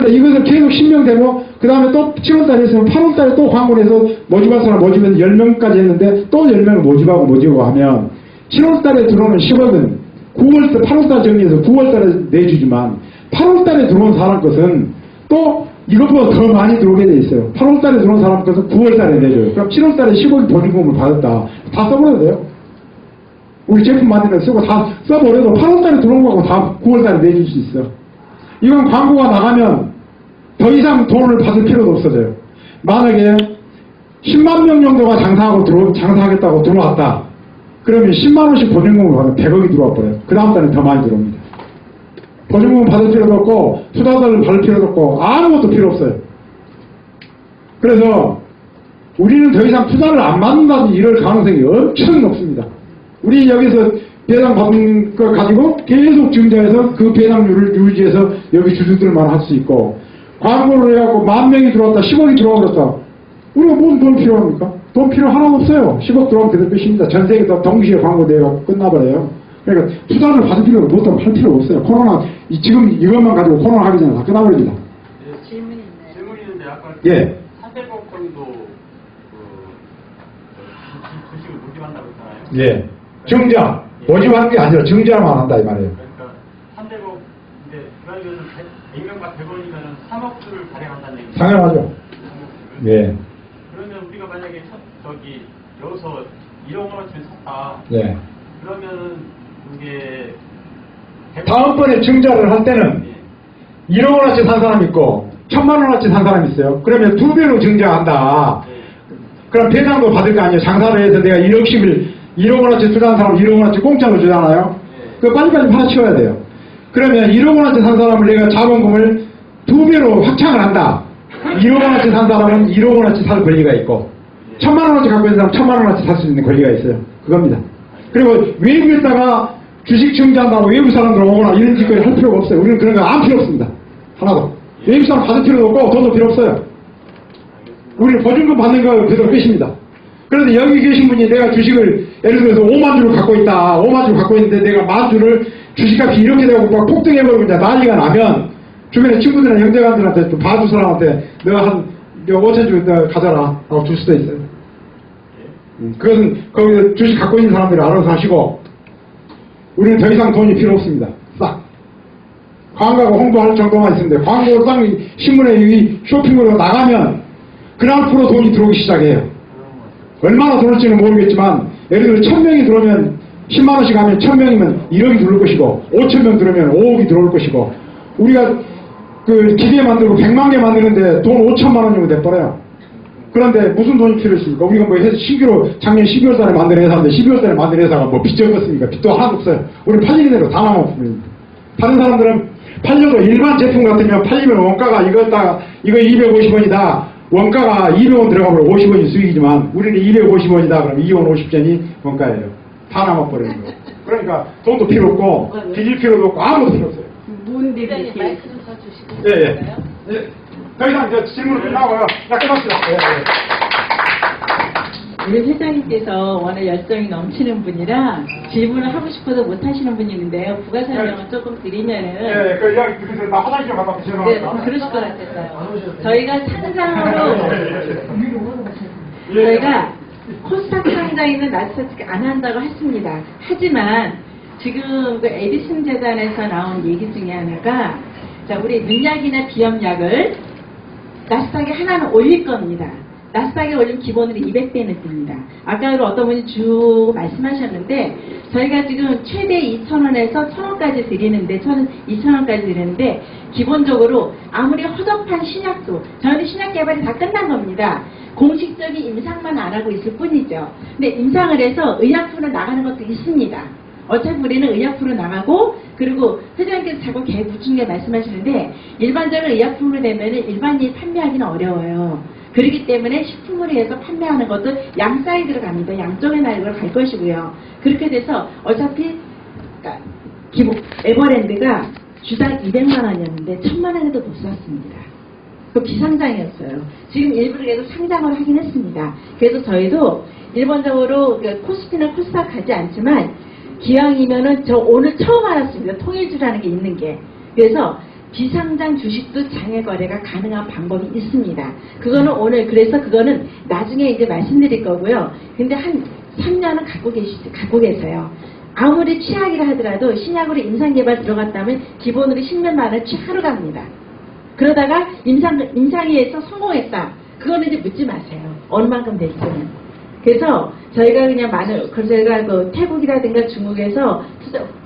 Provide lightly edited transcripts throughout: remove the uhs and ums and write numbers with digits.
이것을 계속 신명되고, 그 다음에 또 7월달에 했으면 8월달에 또 광고를 해서 모집할 사람 모집해서 10명까지 했는데 또 10명을 모집하고 하면 7월달에 들어오는 10억은 8월달 정리해서 9월달에 내주지만 8월달에 들어온 사람 것은 또 이것보다 더 많이 들어오게 돼 있어요. 8월달에 들어온 사람 것은 9월달에 내줘요. 그럼 7월달에 10억이 보증금을 받았다. 다 써버려도 돼요. 우리 제품 만들면 쓰고 다 써버려도 8월달에 들어온 거하고 다 9월달에 내줄 수 있어. 이건 광고가 나가면 더 이상 돈을 받을 필요도 없어져요. 만약에 10만 명 정도가 장사하겠다고 들어왔다. 그러면 10만 원씩 보증금을 받으면 100억이 들어와 버려요. 그 다음 달에 더 많이 들어옵니다. 보증금 받을 필요도 없고 투자자를 받을 필요도 없고 아무것도 필요 없어요. 그래서 우리는 더 이상 투자를 안 받는다든지 이럴 가능성이 엄청 높습니다. 우리 여기서 배당 받는 거 가지고 계속 증자해서 그 배당률을 유지해서 여기 주주들만 할 수 있고, 광고를 해갖고 10,000명이 들어왔다 10억이 들어왔다. 우리가 뭔 돈 필요합니까? 돈 필요 하나도 없어요. 10억 들어오면 그대로 끝입니다. 전 세계 다 동시에 광고 내고 끝나버려요. 그러니까 투자를 받을 필요가 못하고 할 필요가 없어요. 코로나 지금 이것만 가지고 코로나 하기 전에 다 끝나버립니다. 네, 질문이 있나요? 질문이 있는데 아까 예. 400억 정도 주식을 모집한다고 했잖아요. 예. 증자. 모집하는 게 아니라 증자만 한다 이 말이에요. 그러니까 300억 이제 그러면 100명과 100원이면 3억수를 발행한다는 얘기죠. 당연하죠. 예. 그러면 우리가 만약에 여기서 1억 원어치를 샀다. 예. 그러면은 이게 다음번에 증자를 할 때는 1억 원어치 산 사람 있고 1,000만 원어치 산 사람 있어요. 그러면 2배로 증자한다. 그럼 배당도 받을 거 아니에요. 장사를 해서 내가 1억 원어치 투자한 사람 1억 원어치 공짜로 주잖아요. 그거 빨리빨리 팔아치워야 돼요. 그러면 1억 원어치 산 사람을 내가 자본금을 2배로 확장을 한다. 1억 원어치 산 사람은 1억 원어치 살 권리가 있고 1,000만 원어치 갖고 있는 사람은 1,000만 원어치 살 수 있는 권리가 있어요. 그겁니다. 그리고 외국에다가 주식 증자한다고 외국 사람들 오거나 이런 짓거리 할 필요가 없어요. 우리는 그런 거 안 필요 없습니다. 하나도. 외국 사람 받을 필요도 없고 돈도 필요 없어요. 우리는 보증금 받는 거 그대로 끝입니다. 그런데 여기 계신 분이 내가 주식을 예를 들어서 5만 주를 갖고 있다. 5만 주를 갖고 있는데 내가 1만 주를 주식값이 이렇게 되고 막 폭등해버리고 이제 난리가 나면 주변에 친구들이나 형제간들한테 좀 봐줄 사람한테 내가 한 5천 주 가져라 하고 줄 수도 있어요. 그것은 거기서 주식 갖고 있는 사람들이 알아서 하시고 우리는 더 이상 돈이 필요 없습니다. 싹. 광고하고 홍보할 정도만 있으면 돼요. 광고를 딱 신문에 이 쇼핑으로 나가면 그날 프로 돈이 들어오기 시작해요. 얼마나 들어올지는 모르겠지만 예를 들어 1,000명이 들어오면 10만 원씩 하면 1,000명이면 1억이 들어올 것이고 5,000명 들어오면 5억이 들어올 것이고 우리가 그 기계 만들고 100만 개 만드는데 돈 5천만 원 정도 돼버려요. 그런데 무슨 돈이 필요했습니까? 우리가 뭐 해서 작년 12월 달에 만든 회사인데 12월 달에 만든 회사가 뭐 빚 적었습니까? 빚도 하나도 없어요. 우리 팔리는 대로 다 남았습니다. 다른 사람들은 팔려도 일반 제품 같으면 팔리면 원가가 이거 250원이다. 원가가 200원 들어가면 50원이 수익이지만 우리는 250원이다. 그럼 2원 50전이 원가예요. 다 남아버리는 거예요. 그러니까 돈도 필요 없고 빚을 필요도 없고 아무것도 필요 없어요. 뭔데 회장님 그렇게 마이크 좀 써주시고 예. 예. 더 이상 이제 질문을 끝나고요. 자, 끝납시다. 우리 회장님께서 워낙 열정이 넘치는 분이라 질문을 하고 싶어도 못 하시는 분이 있는데요. 부가 설명을 조금 드리면은 예, 그 이야기 들으세요. 나 화장실 좀 갔다 올게. 네, 죄송합니다. 그러실 것 같아서요. 저희가 상장으로 저희가 코스닥 상장에는 나스닥 안 한다고 했습니다. 하지만 지금 그 에디슨 재단에서 나온 얘기 중에 하나가 자, 우리 눈약이나 비염약을 나스닥에 하나는 올릴 겁니다. 나스닥에 올리면 기본으로 200배는 뜹니다. 아까 어떤 분이 쭉 말씀하셨는데 저희가 지금 최대 2,000원에서 1,000원까지 드리는데 2,000원까지 드리는데 기본적으로 아무리 허접한 신약도 저희는 신약 개발이 다 끝난 겁니다. 공식적인 임상만 안 하고 있을 뿐이죠. 근데 임상을 해서 의약품으로 나가는 것도 있습니다. 어차피 우리는 의약품으로 나가고 그리고 회장님께서 자꾸 개구충게 말씀하시는데 일반적으로 의약품으로 되면은 일반인이 판매하기는 어려워요. 그렇기 때문에 식품으로 해서 판매하는 것도 양 사이드로 갑니다. 양쪽의 날개로 갈 것이고요. 그렇게 돼서 어차피 그러니까 에버랜드가 주당 200만 원이었는데 1,000만 원에도 못 샀습니다. 그 비상장이었어요. 지금 일부러 계속 상장을 하긴 했습니다. 그래서 저희도 일반적으로 코스피나 코스닥 가지 않지만 기왕이면은 저 오늘 처음 알았습니다. 통일주라는 게 있는 게. 그래서 비상장 주식도 장외 거래가 가능한 방법이 있습니다. 그거는 오늘 그래서 그거는 나중에 이제 말씀드릴 거고요. 근데 한 3년은 갖고 계세요. 아무리 취약이라 하더라도 신약으로 임상개발 들어갔다면 기본으로 10몇만 원 취하러 갑니다. 그러다가 임상회에서 성공했다. 그거는 이제 묻지 마세요. 어느 만큼 될지는. 그래서 저희가 그냥 그래서 제가 그 태국이라든가 중국에서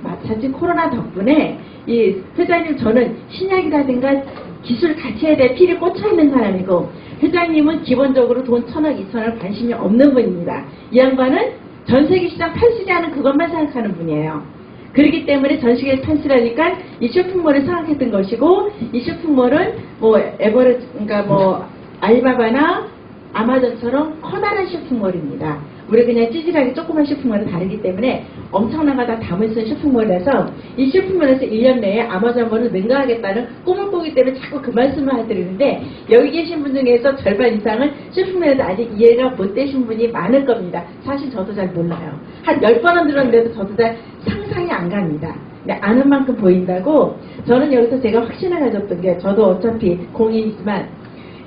마찬가지 코로나 덕분에 이 회장님 저는 신약이라든가 기술 가치에 대해 피를 꽂혀 있는 사람이고 회장님은 기본적으로 돈 1,000억, 2,000억 관심이 없는 분입니다. 이 양반은 전 세계 시장 판시라는 그것만 생각하는 분이에요. 그렇기 때문에 전 세계 판시라니까 이 쇼핑몰을 생각했던 것이고 이 쇼핑몰은 뭐 그러니까 뭐 알리바바나 아마존처럼 커다란 쇼핑몰입니다. 우리 그냥 찌질하게 조그만 쇼핑몰은 다르기 때문에 엄청난 거 다 담을 수 있는 쇼핑몰이라서 이 쇼핑몰에서 1년 내에 아마존몰을 능가하겠다는 꿈을 꾸기 때문에 자꾸 그 말씀을 해드리는데 여기 계신 분 중에서 절반 이상은 쇼핑몰에서 아직 이해가 못 되신 분이 많을 겁니다. 사실 저도 잘 몰라요. 한 10번은 들었는데도 저도 잘 상상이 안 갑니다. 근데 아는 만큼 보인다고 저는 여기서 제가 확신을 가졌던 게 저도 어차피 공인이지만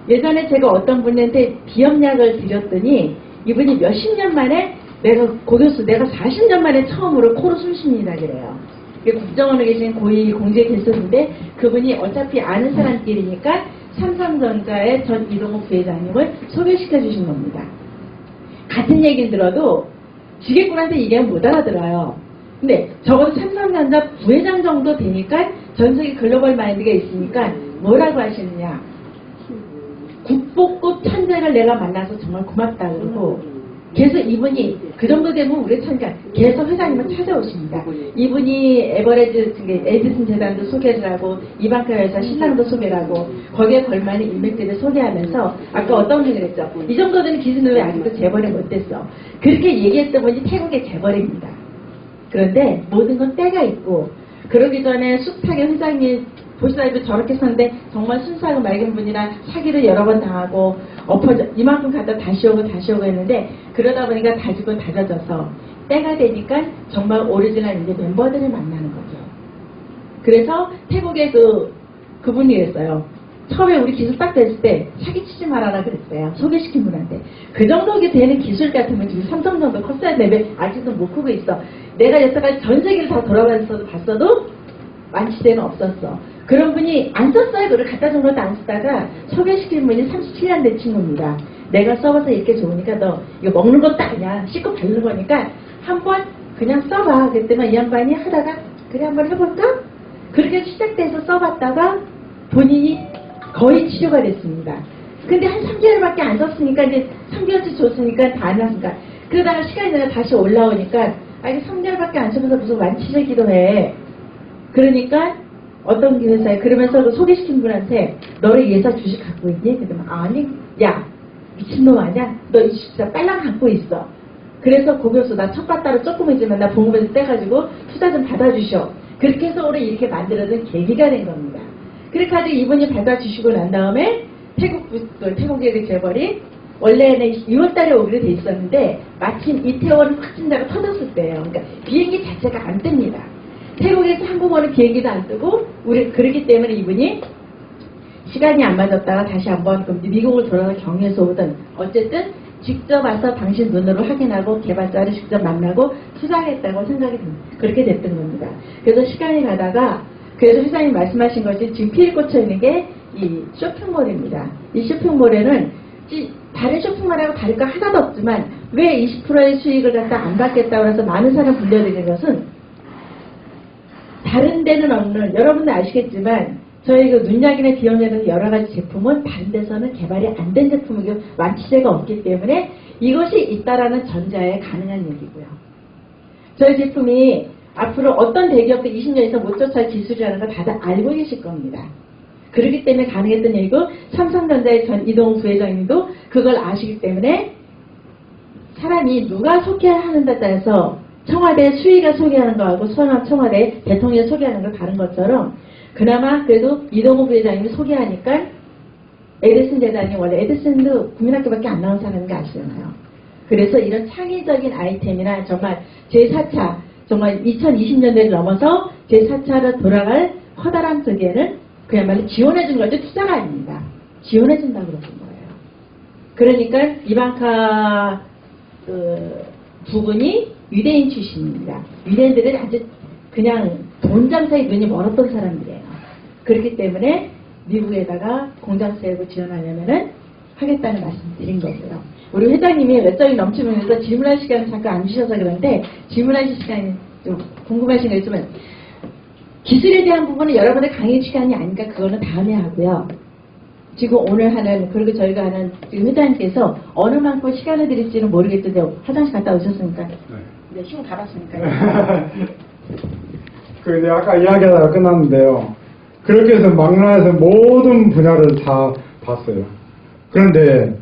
예전에 제가 어떤 분한테 비염약을 드렸더니 이분이 몇십 년 만에 고교수 내가 40년 만에 처음으로 코로 숨 쉽니다 그래요. 국정원에 계신 고위 공직 계셨는데 그분이 어차피 아는 사람끼리니까 삼성전자의 전 이동욱 부회장님을 소개시켜 주신 겁니다. 같은 얘기를 들어도 지게꾼한테 얘기하면 못 알아들어요. 근데 적어도 삼성전자 부회장 정도 되니까 전 세계 글로벌 마인드가 있으니까 뭐라고 하시느냐. 국보급 천재를 내가 만나서 정말 고맙다 그러고 계속 이분이 그 정도 되면 우리 천재 계속 회장님은 찾아오십니다. 이분이 에디슨 재단도 소개를 하고 이방카 회사 신랑도 소개를 하고 거기에 걸맞는 인맥들을 소개하면서 아까 어떤 분이 그랬죠. 이 정도 되는 기준은 왜 아직도 재벌이 못됐어. 그렇게 얘기했던 분이 태국의 재벌입니다. 그런데 모든 건 때가 있고 그러기 전에 숱하게 회장님 보시다시피 저렇게 섰는데 정말 순수하고 맑은 분이라 사기를 여러 번 당하고 이만큼 갖다 다시 오고 했는데 그러다 보니까 다지고 다져져서 때가 되니까 정말 오리지널 이제 멤버들을 만나는 거죠. 그래서 태국의 그분이 그랬어요. 처음에 우리 기술 딱 됐을 때 사기치지 말아라 그랬어요. 소개시킨 분한테. 그 정도 되는 기술 같으면 지금 삼성 정도 컸어야 되는데 아직도 못 크고 있어. 내가 여태까지 전 세계를 다 봤어도 완치대는 없었어. 그런 분이 안 썼어요. 그걸 갖다 준 것도 안 쓰다가 소개시킨 분이 37년 된 친구입니다. 내가 써봐서 이렇게 좋으니까 너 이거 먹는 것도 아니야. 씻고 바르는 거니까 한번 그냥 써봐. 그랬더니 이 양반이 하다가 그래 한번 해볼까? 그렇게 시작돼서 써봤다가 본인이 거의 치료가 됐습니다. 근데 한 3개월밖에 안 썼으니까 이제 3개월치 줬으니까 다 안 났으니까 그러다가 시간이 지나 다시 올라오니까 이게 3개월밖에 안 써서 무슨 완치제기도 해. 그러니까 어떤 회사에 그러면서 그 소개시킨 분한테 너를 예사 주식 갖고 있니? 그러면 아니 야 미친놈 아니야? 너 이 주식 다 빨랑 갖고 있어. 그래서 고교수 나 첫바따로 조금이지만 나 봉급에서 떼가지고 투자 좀 받아주셔. 그렇게 해서 올해 이렇게 만들어진 계기가 된 겁니다. 그렇게 가지고 이분이 받아주시고 난 다음에 태국의 그 재벌이 원래는 6월달에 오기로 돼 있었는데 마침 이태원 확진자가 터졌을 때예요. 그러니까 비행기 자체가 안 뜹니다. 태국에서 한국 오는 비행기도 안 뜨고 그렇기 때문에 이분이 시간이 안 맞았다가 다시 한번 미국을 돌아서 경유해서 오든 어쨌든 직접 와서 당신 눈으로 확인하고 개발자를 직접 만나고 투자하겠다고 생각이 듭니다. 그렇게 됐던 겁니다. 그래서 시간이 가다가 그래서 회장님 말씀하신 것이 지금 피를 꽂혀 있는 게 이 쇼핑몰입니다. 이 쇼핑몰에는 다른 쇼핑몰하고 다를 거 하나도 없지만 왜 20%의 수익을 갖다 안 받겠다고 해서 많은 사람 불려드리는 것은 다른 데는 없는 여러분들 아시겠지만 저희 그 눈약이나 비염약이나 여러 가지 제품은 다른 데서는 개발이 안 된 제품이고 완치제가 없기 때문에 이것이 있다라는 전자에 가능한 얘기고요. 저희 제품이 앞으로 어떤 대기업도 20년 이상 못 쫓아갈 기술이라는 걸 다들 알고 계실 겁니다. 그렇기 때문에 가능했던 얘기고 삼성전자의 전 이동욱 부회장님도 그걸 아시기 때문에 사람이 누가 소개하는 데 따라서 청와대 수위가 소개하는 거하고 청와대 대통령이 소개하는 거 다른 것처럼 그나마 그래도 이동욱 부회장님이 소개하니까 에디슨 재단이 원래 에디슨도 국민학교밖에 안 나온 사람인 거 아시잖아요. 그래서 이런 창의적인 아이템이나 정말 제4차 정말 2020년대를 넘어서 제4차로 돌아갈 커다란 세계는 그야말로 지원해준 것도 투자가 아닙니다. 지원해준다고 그러는 거예요. 그러니까 이방카 부분이 유대인 출신입니다. 유대인들은 아주 그냥 돈 장사에 눈이 멀었던 사람들이에요. 그렇기 때문에 미국에다가 공장 세우고 지원하려면은 하겠다는 말씀 드린 거고요. 우리 회장님이 몇 장이 넘치면서 질문할 시간을 잠깐 안 주셔서 그런데 질문하실 시간이 좀 궁금하신 거 있으면 기술에 대한 부분은 여러분의 강의 시간이 아니까 그거는 다음에 하고요. 지금 오늘 하는 그리고 저희가 하는 지금 회장님께서 어느 만큼 시간을 드릴지는 모르겠던데 화장실 갔다 오셨으니까 네, 휴 받았으니까요. 그 이제 아까 이야기하다가 끝났는데요. 그렇게 해서 망라에서 모든 분야를 다 봤어요. 그런데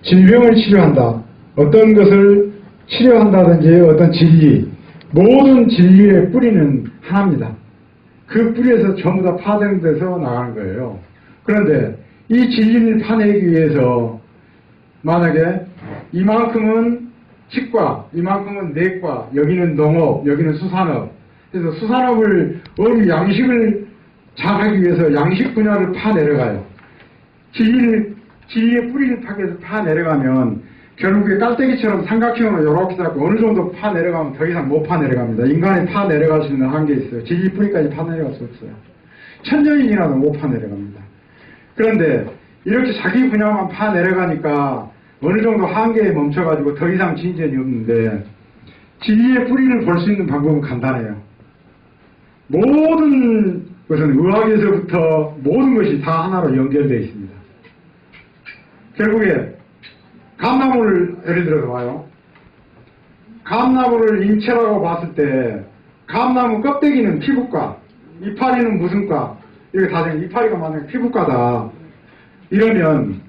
질병을 치료한다. 어떤 것을 치료한다든지 어떤 진리, 모든 진리의 뿌리는 하나입니다. 그 뿌리에서 전부 다 파생돼서 나가는 거예요. 그런데 이 진리를 파내기 위해서 만약에 이만큼은 치과, 이만큼은 내과, 여기는 농업, 여기는 수산업. 그래서 수산업을 어느 양식을 잘하기 위해서 양식 분야를 파내려가요. 진리의 뿌리를 파내려가면 결국에 깔때기처럼 삼각형으로 이렇게 잡고 어느 정도 파내려가면 더 이상 못 파내려갑니다. 인간이 파내려갈 수 있는 한계 있어요. 진리 뿌리까지 파내려갈 수 없어요. 천년이라도 못 파내려갑니다. 그런데 이렇게 자기 분야만 파내려가니까 어느 정도 한계에 멈춰가지고 더 이상 진전이 없는데 진리의 뿌리를 볼 수 있는 방법은 간단해요. 모든 것은 의학에서부터 모든 것이 다 하나로 연결되어 있습니다. 결국에 감나무를 예를 들어서 봐요. 감나무를 인체라고 봤을 때 감나무 껍데기는 피부과, 이파리는 무슨 과, 이렇게 다 이파리가 만약에 피부과다. 이러면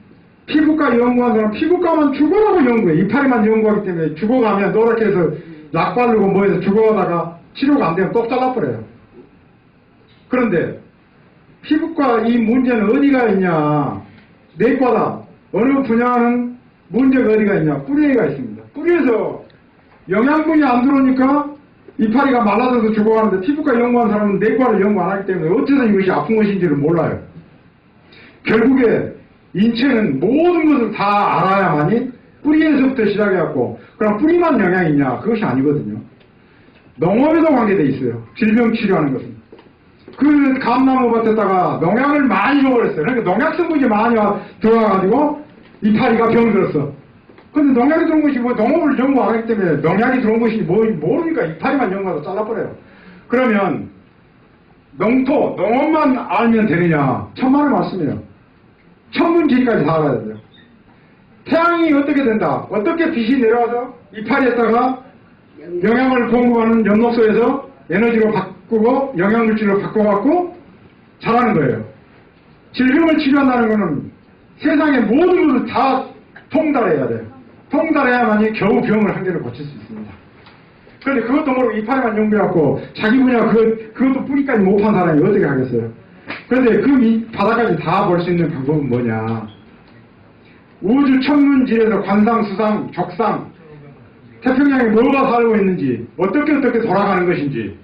피부과 연구한 사람은 피부과만 죽어라고 연구해. 이파리만 연구하기 때문에 죽어가면 노랗게 해서 약 바르고 뭐 해서 죽어가다가 치료가 안 되면 똑 잘라버려요. 그런데 피부과 이 문제는 어디가 있냐? 내과다. 어느 분야는 문제가 어디가 있냐? 뿌리에가 있습니다. 뿌리에서 영양분이 안 들어오니까 이파리가 말라져서 죽어가는데 피부과 연구한 사람은 내과를 연구 안 하기 때문에 어째서 이것이 아픈 것인지를 몰라요. 결국에 인체는 모든 것을 다 알아야만이 뿌리에서부터 시작해갖고 그럼 뿌리만 영향이 있냐? 그것이 아니거든요. 농업에도 관계되어 있어요. 질병 치료하는 것은. 그 감나무밭에다가 농약을 많이 줘버렸어요. 그러니까 농약 성분이 많이 들어와가지고 이파리가 병들었어. 근데 농약이 들어온 것이 뭐 농업을 연구 안 하기 때문에 농약이 들어온 것이 모르니까 이파리만 연구해서 잘라버려요. 그러면 농업만 알면 되느냐? 천만의 말씀이에요. 천문지리까지 다 알아야 돼요. 태양이 어떻게 된다? 어떻게 빛이 내려와서 이파리에다가 영양을 공급하는 엽록소에서 에너지로 바꾸고 영양물질로 바꿔갖고 자라는 거예요. 질병을 치료한다는 것은 세상의 모든 것을 다 통달해야 돼요. 통달해야만이 겨우 병을 한 개를 고칠 수 있습니다. 그런데 그것도 모르고 이파리만 연구해갖고 자기 분야 그것도 뿌리까지 못 판 사람이 어떻게 하겠어요? 그런데 그 바닥까지 다 볼 수 있는 방법은 뭐냐? 우주 천문질에서 관상, 수상, 적상, 태평양에 뭐가 살고 있는지, 어떻게 돌아가는 것인지,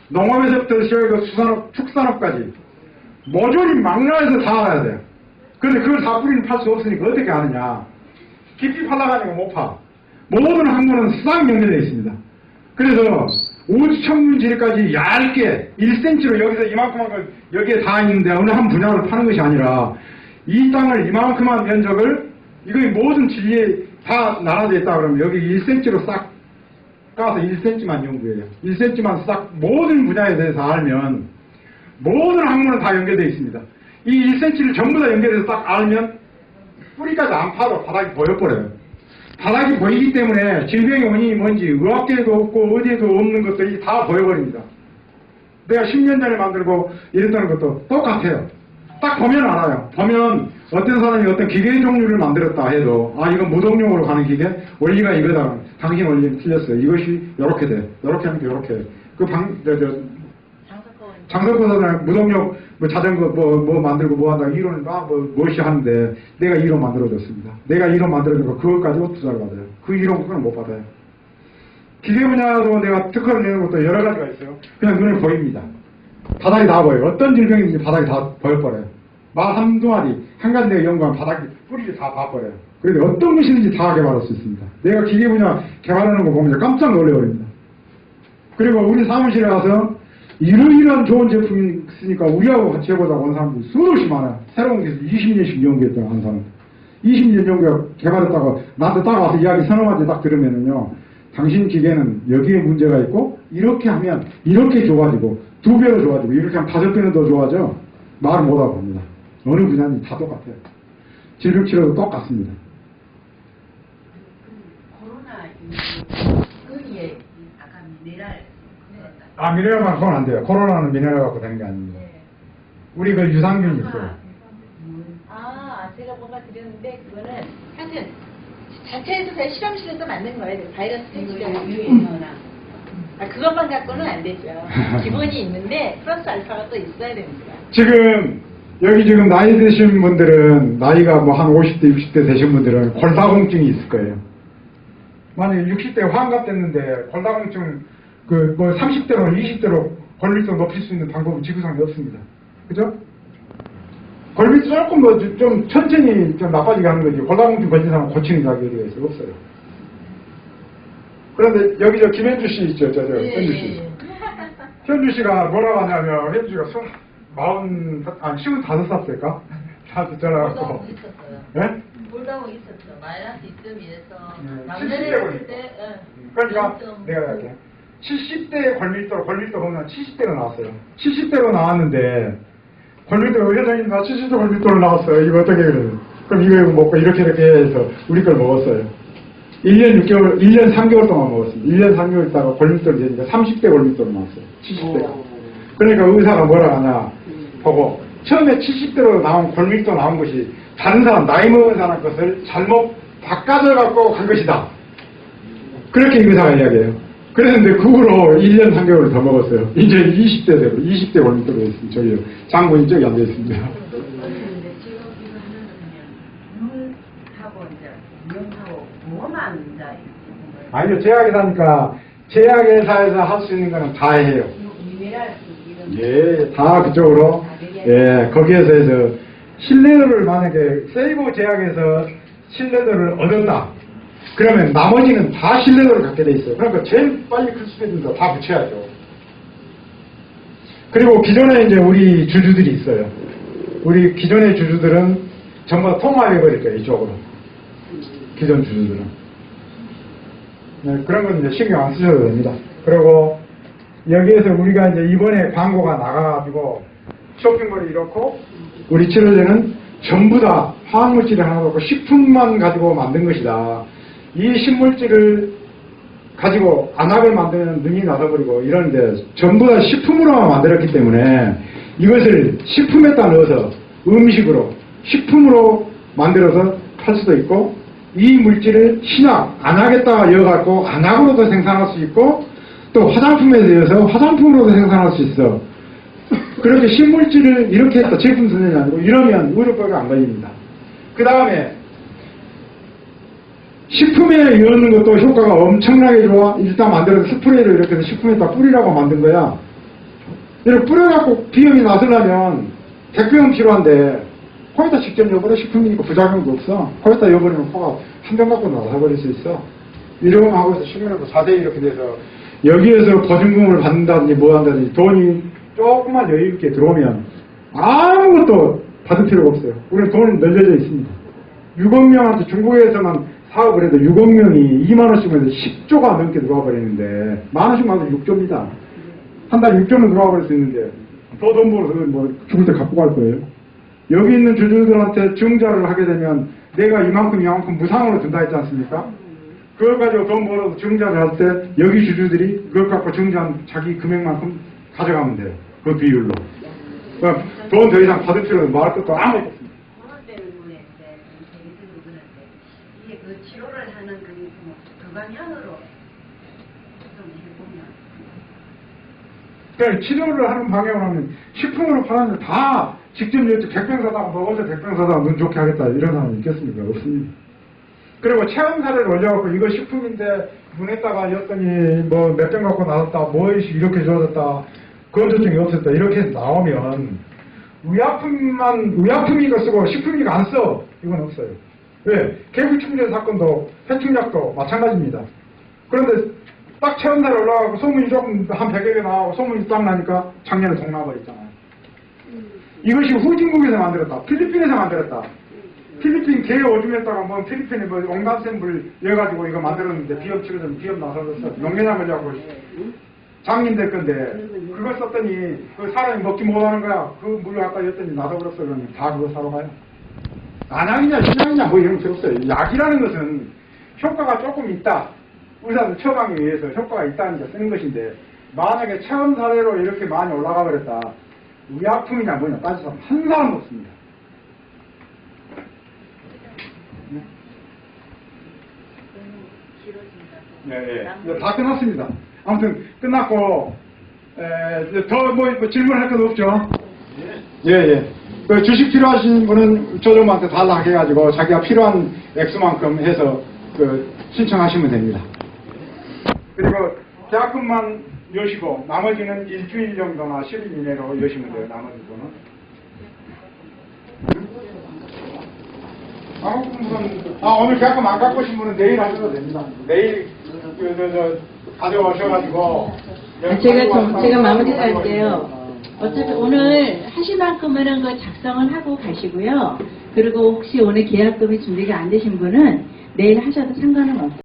농업에서부터 시작해서 수산업, 축산업까지 모조리 망라해서 다 알아야 돼요. 그런데 그걸 다 뿌리는 팔 수 없으니까 어떻게 하느냐? 깊이 팔라가니까 못 파. 모든 학문은 수상 연결되어 있습니다. 그래서 우주 천문지리까지 얇게 1cm로 여기서 이만큼한 걸 여기에 다 있는데 어느 한 분야를 파는 것이 아니라 이 땅을 이만큼한 면적을 이거의 모든 진리에 다 나눠져 있다 그러면 여기 1cm로 싹 까서 1cm만 연구해요. 1cm만 싹 모든 분야에 대해서 알면 모든 학문은 다 연결되어 있습니다. 이 1cm를 전부 다 연결해서 딱 알면 뿌리까지 안 파도 바닥이 보여버려요. 바닥이 보이기 때문에 질병의 원인이 뭔지 의학계에도 없고 어디에도 없는 것들이 다 보여버립니다. 내가 10년 전에 만들고 이랬다는 것도 똑같아요. 딱 보면 알아요. 보면 어떤 사람이 어떤 기계 종류를 만들었다 해도 아 이건 무동용으로 가는 기계 원리가 이거다. 당신 원리는 틀렸어요. 이것이 이렇게 돼. 이렇게 하면 이렇게. 장석권사는 무동력 뭐 자전거 뭐 만들고 뭐 한다 이론을 무엇이 하는데 내가 이론 만들어줬습니다. 내가 이론 만들어준 그것 가지고 투자를 받아요. 그 이론 그건 못 받아요. 기계 분야도 내가 특허를 내는 것도 여러 가지가 있어요. 그냥 눈에 보입니다. 바닥이 다 보여요. 어떤 질병인지 바닥이 다 보여버려요. 말 한두 마디, 한 가지 내가 연구하면 바닥이 뿌리를 다 봐버려요. 그런데 어떤 것이든지 다 개발할 수 있습니다. 내가 기계 분야 개발하는 거 보면 깜짝 놀래버립니다. 그리고 우리 사무실에 가서 이런 좋은 제품이 있으니까 우리하고 같이 해보자고 하는 사람들이 수없이 많아요. 새로운 기술 20년씩 연구했다고 하는 사람. 20년 연구 개발했다고 나한테 딱 와서 이야기 서너 마디 딱 들으면은요, 당신 기계는 여기에 문제가 있고 이렇게 하면 이렇게 좋아지고 2배로 좋아지고 이렇게 하면 5배는 더 좋아져. 말을 못하고 합니다. 어느 분야는 다 똑같아요. 질병 치료도 똑같습니다. 코로나 거기에 아까 미네랄 미네랄만 그건 안 돼요. 코로나는 미네랄 갖고 되는 게 아닙니다. 우리 그 유산균이 있어요. 제가 뭔가 드렸는데 그거는 사실 자체에서 그냥 실험실에서 만든 거예요. 바이러스 유엔이나 그것만 갖고는 안 되죠. 기본이 있는데 플러스 알파가 또 있어야 됩니다. 지금 여기 지금 나이 드신 분들은 나이가 뭐 한 50대 60대 되신 분들은 골다공증이 있을 거예요. 만약에 60대 환갑 됐는데 골다공증 그 뭐 30대로 20대로 권리성 높일 수 있는 방법은 지구상에 없습니다. 그죠? 권리 조금 뭐 좀 천천히 좀 나빠지게 하는 거지 골다공증 걸린 사람은 고치는 자격이 있어요. 없어요. 그런데 여기 저 김현주 씨 있죠, 현주 씨. 현주 씨가 뭐라고 하냐면 현주가 55살일까? 저한테 전화갖고. 골다공 있었어요. 예? 골다공 있었죠. 마이너스 2.1에서 70대 걸렸어. 그러니까 내가 할게. 70대 권밀도 보면 70대로 나왔어요. 70대로 나왔는데 권밀도 회장님 나 70대 권밀도로 나왔어요. 이거 어떻게 그래요? 그럼 이거 먹고 이렇게 해서 우리 걸 먹었어요. 1년 6개월, 1년 3개월 동안 먹었습니다. 1년 3개월 있다가 권밀도를 재니까 30대 권밀도로 나왔어요. 70대가. 그러니까 의사가 뭐라 하냐 보고 처음에 70대로 나온 권밀도 나온 것이 다른 사람 나이 먹은 사람 것을 잘못 바꿔서 갖고 간 것이다. 그렇게 의사가 이야기해요. 그랬는데 그 후로 1년 3개월을 더 먹었어요. 이제 20대 되고 20대 권밀도로 했습니다. 저희 장군이 저기 앉아 있습니다. 근데 지금 이거 하나는 그냥 물하고 이제 미용하고 뭐만 이제 아니요, 제약회사니까 제약회사에서 할 수 있는 거는 다 해요. 미네랄 이런 예, 다 그쪽으로. 예, 거기에서 해서 신뢰도를 만약에 세이버 제약에서 신뢰도를 얻었다. 그러면 나머지는 다 신뢰도를 갖게 돼 있어요. 그러니까 제일 빨리 클 수 있는 거 다 붙여야죠. 그리고 기존에 이제 우리 주주들이 있어요. 우리 기존의 주주들은 전부 다 통화해버릴 거예요, 이쪽으로. 기존 주주들은. 네, 그런 건 이제 신경 안 쓰셔도 됩니다. 그리고 여기에서 우리가 이제 이번에 광고가 나가가지고 쇼핑몰이 이렇고 우리 치료제는 전부 다 화학물질이 하나도 없고 식품만 가지고 만든 것이다. 이 식물질을 가지고 안약을 만드는 눈이 나서버리고 이러는데 전부 다 식품으로만 만들었기 때문에 이것을 식품에다 넣어서 음식으로 식품으로 만들어서 팔 수도 있고 이 물질을 신약, 안약에다가 이어갖고 안약으로도 생산할 수 있고 또 화장품에 대해서 화장품으로도 생산할 수 있어. 그렇게 신물질을 이렇게 해서 제품 선정이 아니고 이러면 의료법에 안 걸립니다. 그 다음에 식품에 이러는 것도 효과가 엄청나게 좋아. 일단 만들어서 스프레이를 이렇게 해서 식품에다 뿌리라고 만든 거야. 이렇게 뿌려갖고 비염이 나서려면 100병 필요한데 거기다 직접 넣어버려. 식품이니까 부작용도 없어. 거기다 넣어버리면 코가 한 병 갖고 나서버릴 수 있어. 이런 거 하고 해서 식물에도 자세히 이렇게 돼서 여기에서 보증금을 받는다든지 뭐 한다든지 돈이 조금만 여유있게 들어오면 아무것도 받을 필요가 없어요. 우리는 돈은 널려져 있습니다. 6억 명한테 중국에서만 사업을 해도 6억 명이 2만 원씩만 해서 10조가 넘게 들어와 버리는데 만 원씩만 해도 6조입니다. 한 달에 6조는 들어와 버릴 수 있는데 더 돈 벌어서 뭐 죽을 때 갖고 갈 거예요. 여기 있는 주주들한테 증자를 하게 되면 내가 이만큼 무상으로 준다 했지 않습니까? 그걸 가지고 돈 벌어서 증자를 할 때 여기 주주들이 그걸 갖고 증자한 자기 금액만큼 가져가면 돼요. 그 비율로. 그러니까 돈 더 이상 받을 필요는 말할 것도 아무것도 없습니다. 코로나 때문에 이제 세계적으로 그런데 이게 그 치료를 하는 그 방향으로 좀 해보면 그러니까 치료를 하는 방향을 하면 식품으로 파는 다 직접 여쭤 100병 사다가 먹어서 100병 사다가 눈 좋게 하겠다 이런 사람이 있겠습니까? 없습니다. 그리고 체험사를 올려갖고 이거 식품인데 눈에다가 였더니 뭐 몇 병 갖고 나왔다 뭐 이렇게 좋아졌다 건조증이 없었다. 이렇게 해서 나오면 의약품이가 쓰고 식품이가 안 써. 이건 없어요. 왜? 개구충전 사건도 해충약도 마찬가지입니다. 그런데 딱 체험날에 올라가고 소문이 조금 한 100여 개 나오고 소문이 딱 나니까 작년에 동나버렸잖아요. 이것이 후진국에서 만들었다. 필리핀에서 만들었다. 필리핀 개 오줌에다가 뭐 필리핀에 뭐 온갖 샘물 여가지고 이거 만들었는데 비염 치료전 비염 나서졌어. 용계장을 잡고 장님 될 건데 그걸 썼더니 그 사람이 먹지 못하는 거야. 그 물 갖다 줬더니 나서버렸어. 그러면 다 그거 사러 가요. 안약이냐 신약이냐 뭐 이런 게 없어요. 약이라는 것은 효과가 조금 있다. 의사들 처방에 의해서 효과가 있다니까 쓰는 것인데 만약에 체험 사례로 이렇게 많이 올라가 버렸다. 의약품이냐 뭐냐 따져서 한 사람도 없습니다. 네, 네. 다 끝났습니다. 아무튼 끝났고 더 뭐 질문할 건 없죠? 예, 예. 그 주식 필요하신 분은 조정한테 달라고 해가지고 자기가 필요한 액수만큼 해서 신청하시면 됩니다. 그리고 계약금만 여시고 나머지는 일주일 정도나 10일 이내로 여시면 돼요. 나머지 돈은. 오늘 계약금 안 갖고 오신 분은 내일 하셔도 됩니다. 내일 가져오셔가지고 제가 마무리 할게요. 어차피 오늘 하실 만큼은 그 작성을 하고 가시고요. 그리고 혹시 오늘 계약금이 준비가 안 되신 분은 내일 하셔도 상관은 없어요.